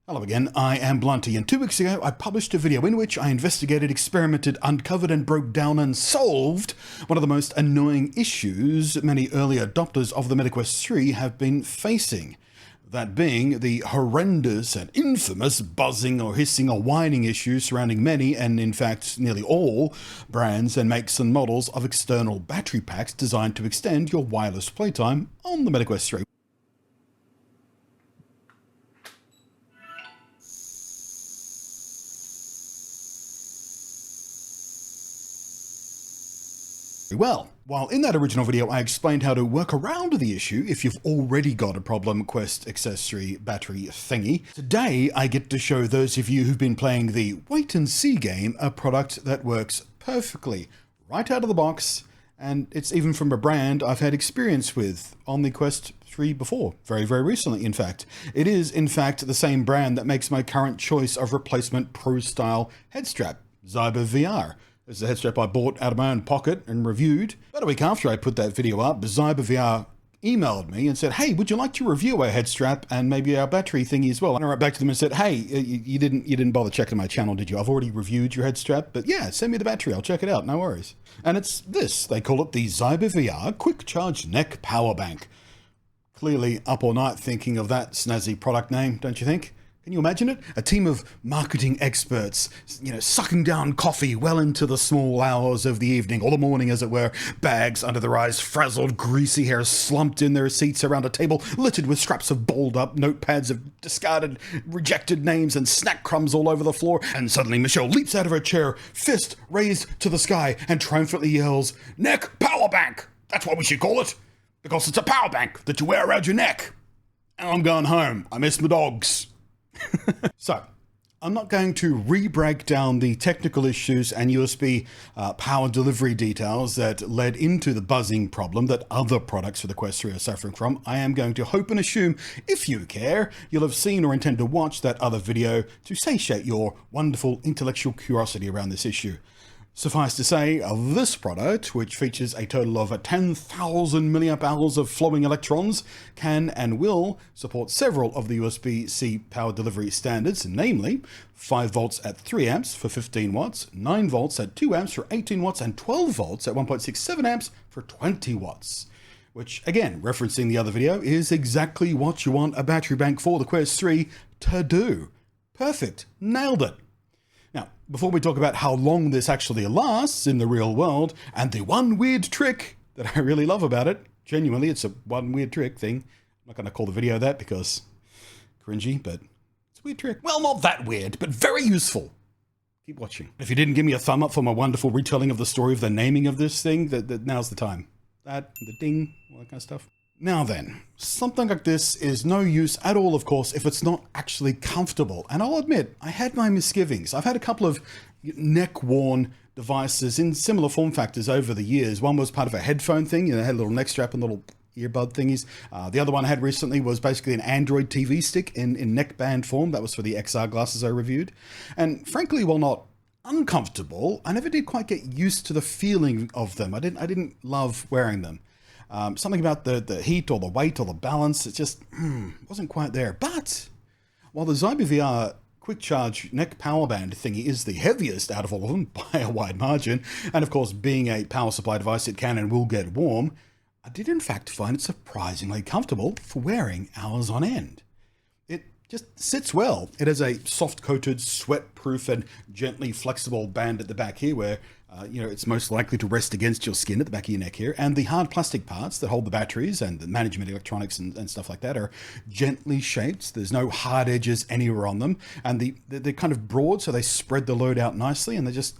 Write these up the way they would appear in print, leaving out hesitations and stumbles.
Hello again, I am Blunty, and 2 weeks ago I published a video in which I investigated, experimented, uncovered and broke down and solved one of the most annoying issues many early adopters of the MetaQuest 3 have been facing. That being the horrendous and infamous buzzing or hissing or whining issues surrounding many, and in fact nearly all, brands and makes and models of external battery packs designed to extend your wireless playtime on the MetaQuest 3. Well, while in that original video I explained how to work around the issue if you've already got a problem Quest accessory battery thingy, today I get to show those of you who've been playing the wait and see game a product that works perfectly right out of the box, and it's even from a brand I've had experience with on the Quest 3 before, very recently in fact. It is in fact the same brand that makes my current choice of replacement pro style head strap, ZyberVR. This is a head strap I bought out of my own pocket and reviewed. About a week after I put that video up, ZyberVR emailed me and said, hey, would you like to review our head strap and maybe our battery thingy as well? And I wrote back to them and said, hey, you didn't bother checking my channel, did you? I've already reviewed your head strap, but yeah, send me the battery, I'll check it out, no worries. And it's this, they call it the ZyberVR Quick Charge Neck Power Bank. Clearly up all night thinking of that snazzy product name, don't you think? Can you imagine it? A team of marketing experts, sucking down coffee well into the small hours of the evening, or the morning as it were, bags under their eyes, frazzled, greasy hair slumped in their seats around a table littered with scraps of balled up notepads of discarded, rejected names and snack crumbs all over the floor, and suddenly Michelle leaps out of her chair, fist raised to the sky, and triumphantly yells, Neck Power Bank! That's what we should call it! Because it's a power bank that you wear around your neck! And I'm going home. I miss my dogs. So, I'm not going to re-break down the technical issues and USB power delivery details that led into the buzzing problem that other products for the Quest 3 are suffering from. I am going to hope and assume, if you care, you'll have seen or intend to watch that other video to satiate your wonderful intellectual curiosity around this issue. Suffice to say, this product, which features a total of 10,000 milliamp hours of flowing electrons, can and will support several of the USB-C power delivery standards, namely 5 volts at 3 amps for 15 watts, 9 volts at 2 amps for 18 watts, and 12 volts at 1.67 amps for 20 watts. Which, again, referencing the other video, is exactly what you want a battery bank for the Quest 3 to do. Perfect. Nailed it. Now, before we talk about how long this actually lasts in the real world, and the one weird trick that I really love about it, genuinely, it's a one weird trick thing. I'm not going to call the video that because cringy, but it's a weird trick. Well, not that weird, but very useful. Keep watching. If you didn't give me a thumb up for my wonderful retelling of the story of the naming of this thing, that now's the time. That, the ding, all that kind of stuff. Now then, something like this is no use at all, of course, if it's not actually comfortable. And I'll admit, I had my misgivings. I've had a couple of neck-worn devices in similar form factors over the years. One was part of a headphone thing, it had a little neck strap and little earbud thingies. The other one I had recently was basically an Android TV stick in neckband form. That was for the XR glasses I reviewed. And frankly, while not uncomfortable, I never did quite get used to the feeling of them. I didn't love wearing them. Something about the heat or the weight or the balance, it just wasn't quite there. But while the ZyberVR Quick Charge Neck Power Band thingy is the heaviest out of all of them by a wide margin, and of course being a power supply device it can and will get warm, I did in fact find it surprisingly comfortable for wearing hours on end. It just sits well. It has a soft-coated, sweat-proof and gently flexible band at the back here where it's most likely to rest against your skin at the back of your neck here. And the hard plastic parts that hold the batteries and the management electronics and stuff like that are gently shaped. There's no hard edges anywhere on them. And they're kind of broad, so they spread the load out nicely. And they just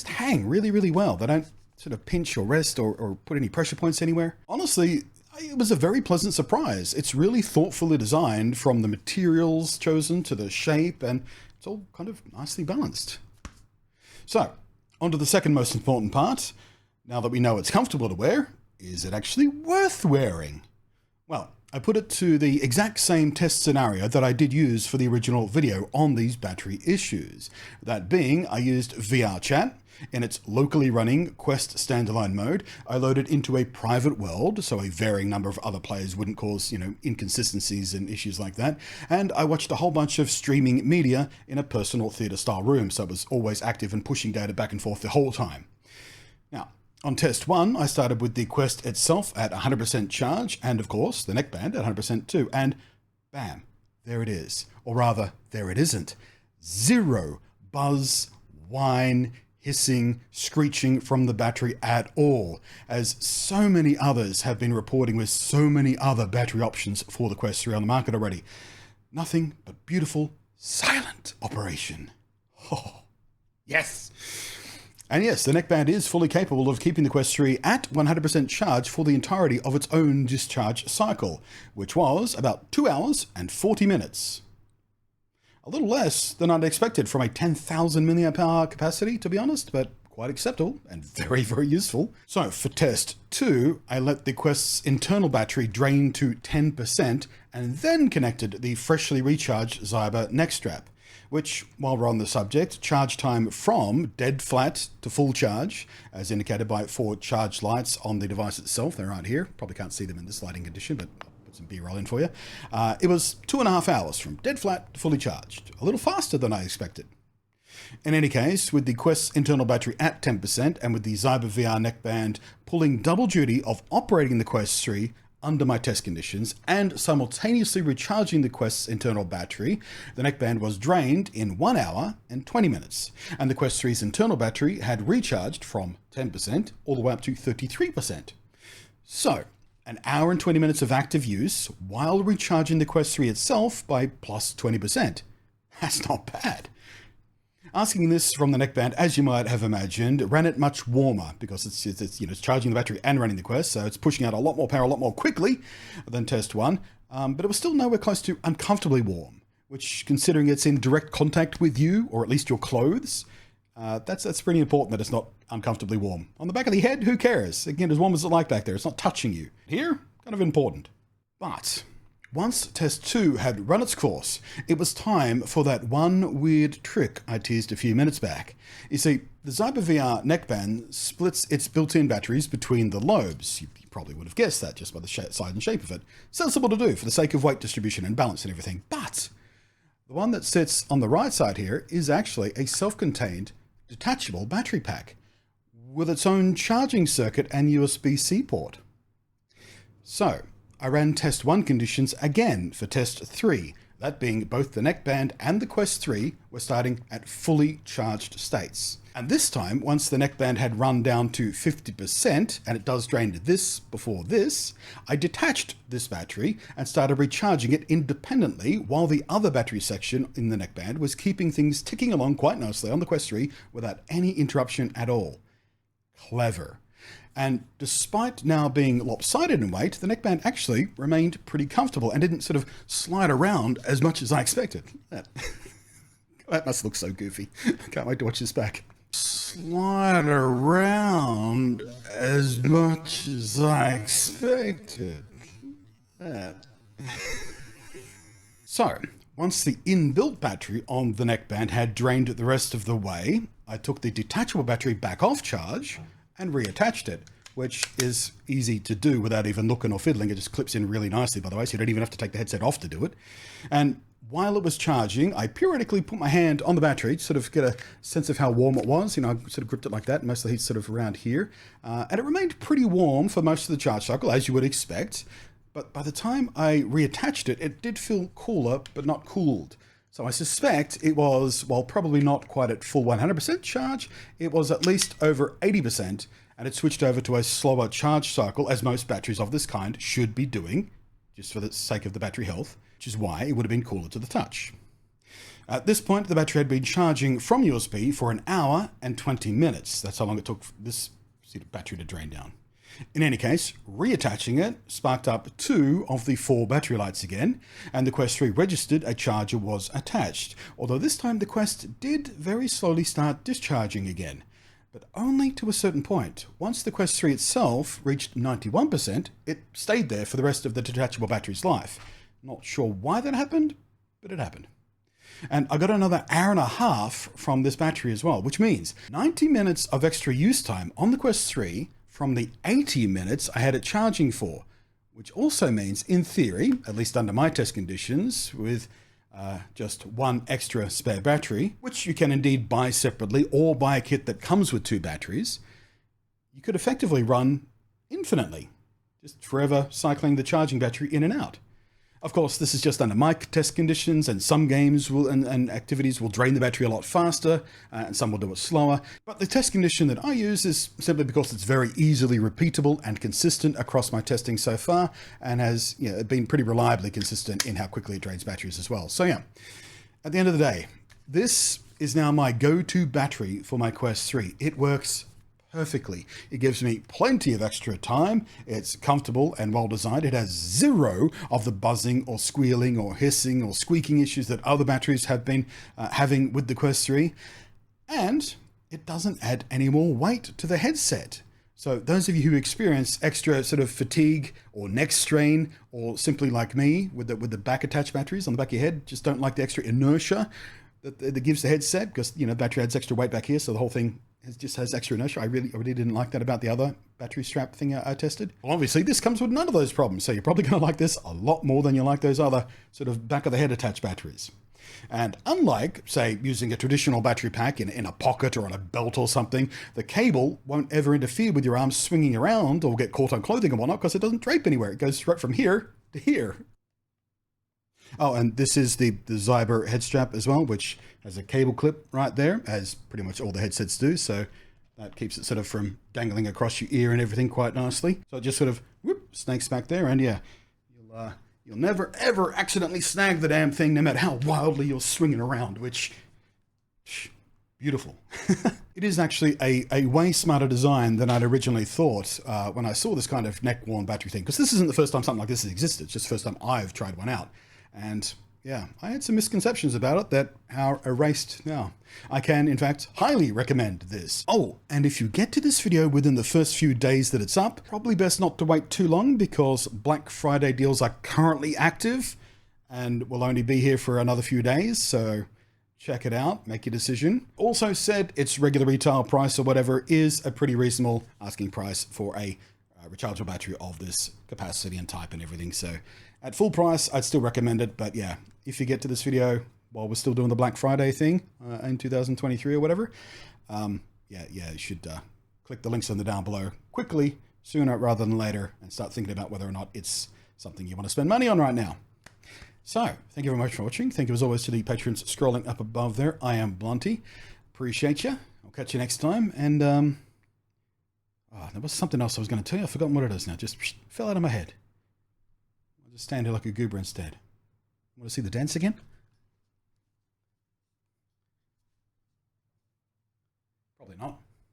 hang really well. They don't sort of pinch or rest or put any pressure points anywhere. Honestly, it was a very pleasant surprise. It's really thoughtfully designed, from the materials chosen to the shape, and it's all kind of nicely balanced. So, on to the second most important part. Now that we know it's comfortable to wear, is it actually worth wearing? Well, I put it to the exact same test scenario that I did use for the original video on these battery issues. That being, I used VR chat, In its locally running Quest standalone mode, I loaded into a private world, so a varying number of other players wouldn't cause, inconsistencies and issues like that, and I watched a whole bunch of streaming media in a personal theatre-style room, so it was always active and pushing data back and forth the whole time. Now, on test 1, I started with the Quest itself at 100% charge, and of course, the neckband at 100% too, and bam, there it is. Or rather, there it isn't. Zero buzz, whine, hissing, screeching from the battery at all, as so many others have been reporting with so many other battery options for the Quest 3 on the market already. Nothing but beautiful, silent operation. Oh, yes! And yes, the neckband is fully capable of keeping the Quest 3 at 100% charge for the entirety of its own discharge cycle, which was about 2 hours and 40 minutes. A little less than I'd expected from a 10,000 mAh capacity, to be honest, but quite acceptable and very, very useful. So for test 2, I let the Quest's internal battery drain to 10% and then connected the freshly recharged ZyberVR Neck Strap, which, while we're on the subject, charge time from dead flat to full charge, as indicated by 4 charge lights on the device itself. They're right here. Probably can't see them in this lighting condition, but some B-roll in for you. It was 2.5 hours from dead flat to fully charged, a little faster than I expected. In any case, with the Quest's internal battery at 10% and with the ZyberVR neckband pulling double duty of operating the Quest 3 under my test conditions and simultaneously recharging the Quest's internal battery, the neckband was drained in 1 hour and 20 minutes, and the Quest 3's internal battery had recharged from 10% all the way up to 33%. So, an hour and 20 minutes of active use while recharging the Quest 3 itself by plus 20%. That's not bad. Asking this from the neckband, as you might have imagined, ran it much warmer because it's charging the battery and running the Quest, so it's pushing out a lot more power a lot more quickly than test 1, but it was still nowhere close to uncomfortably warm, which, considering it's in direct contact with you, or at least your clothes, that's pretty important that it's not uncomfortably warm. On the back of the head, who cares? Again, as warm as it's like back there, it's not touching you. Here, kind of important. But once test 2 had run its course, it was time for that one weird trick I teased a few minutes back. You see, the ZyberVR neckband splits its built-in batteries between the lobes. You probably would have guessed that just by the size and shape of it. Sensible to do for the sake of weight distribution and balance and everything. But the one that sits on the right side here is actually a self-contained detachable battery pack with its own charging circuit and USB-C port. So I ran test 1 conditions again for test 3, that being both the neckband and the Quest 3 were starting at fully charged states. And this time, once the neckband had run down to 50%, and it does drain this before this, I detached this battery and started recharging it independently while the other battery section in the neckband was keeping things ticking along quite nicely on the Quest 3 without any interruption at all. Clever. And despite now being lopsided in weight, the neckband actually remained pretty comfortable and didn't sort of slide around as much as I expected. That must look so goofy. I can't wait to watch this back. Slide around as much as I expected. So, once the inbuilt battery on the neckband had drained the rest of the way, I took the detachable battery back off charge and reattached it, which is easy to do without even looking or fiddling. It just clips in really nicely, by the way, so you don't even have to take the headset off to do it. And while it was charging, I periodically put my hand on the battery to sort of get a sense of how warm it was. I sort of gripped it like that, and most of the heat's sort of around here. And it remained pretty warm for most of the charge cycle, as you would expect. But by the time I reattached it, it did feel cooler, but not cooled. So I suspect it was, while probably not quite at full 100% charge, it was at least over 80%, and it switched over to a slower charge cycle, as most batteries of this kind should be doing, just for the sake of the battery health, which is why it would have been cooler to the touch. At this point, the battery had been charging from USB for 1 hour and 20 minutes. That's how long it took this battery to drain down. In any case, reattaching it sparked up 2 of the 4 battery lights again, and the Quest 3 registered a charger was attached, although this time the Quest did very slowly start discharging again, but only to a certain point. Once the Quest 3 itself reached 91%, it stayed there for the rest of the detachable battery's life. Not sure why that happened, but it happened. And I got another hour and a half from this battery as well, which means 90 minutes of extra use time on the Quest 3 from the 80 minutes I had it charging for, which also means, in theory, at least under my test conditions, with just one extra spare battery, which you can indeed buy separately or buy a kit that comes with 2 batteries, you could effectively run infinitely, just forever cycling the charging battery in and out. Of course, this is just under my test conditions, and some games will and activities will drain the battery a lot faster, and some will do it slower. But the test condition that I use is simply because it's very easily repeatable and consistent across my testing so far, and has been pretty reliably consistent in how quickly it drains batteries as well. So yeah, at the end of the day, this is now my go-to battery for my Quest 3. It works perfectly. It gives me plenty of extra time. It's comfortable and well designed. It has zero of the buzzing or squealing or hissing or squeaking issues that other batteries have been having with the Quest 3. And it doesn't add any more weight to the headset. So those of you who experience extra sort of fatigue or neck strain, or simply like me with the back attached batteries on the back of your head, just don't like the extra inertia that gives the headset, because battery adds extra weight back here, so the whole thing just has extra inertia. I really didn't like that about the other battery strap thing I tested. Well, obviously this comes with none of those problems, so you're probably going to like this a lot more than you like those other sort of back of the head attached batteries. And unlike, say, using a traditional battery pack in a pocket or on a belt or something, the cable won't ever interfere with your arms swinging around or get caught on clothing and whatnot, because it doesn't drape anywhere. It goes right from here to here. Oh, and this is the Zyber head strap as well, which has a cable clip right there, as pretty much all the headsets do. So that keeps it sort of from dangling across your ear and everything quite nicely. So it just sort of snakes back there, and yeah, you'll never ever accidentally snag the damn thing, no matter how wildly you're swinging around, which, beautiful. It is actually a way smarter design than I'd originally thought when I saw this kind of neck-worn battery thing, because this isn't the first time something like this has existed. It's just the first time I've tried one out. And yeah, I had some misconceptions about it that are erased now. I can, in fact, highly recommend this. Oh, and if you get to this video within the first few days that it's up, probably best not to wait too long, because Black Friday deals are currently active and will only be here for another few days. So check it out, make your decision. Also said its regular retail price or whatever is a pretty reasonable asking price for a rechargeable battery of this capacity and type and everything. So at full price, I'd still recommend it. But yeah, if you get to this video while we're still doing the Black Friday thing in 2023 or whatever, yeah, you should click the links on the down below quickly, sooner rather than later, and start thinking about whether or not it's something you want to spend money on right now. So thank you very much for watching. Thank you as always to the patrons scrolling up above there. I am Blunty. Appreciate you. I'll catch you next time. And there was something else I was going to tell you. I've forgotten what it is now. Just fell out of my head. I'll just stand here like a goober instead. Want to see the dance again? Probably not.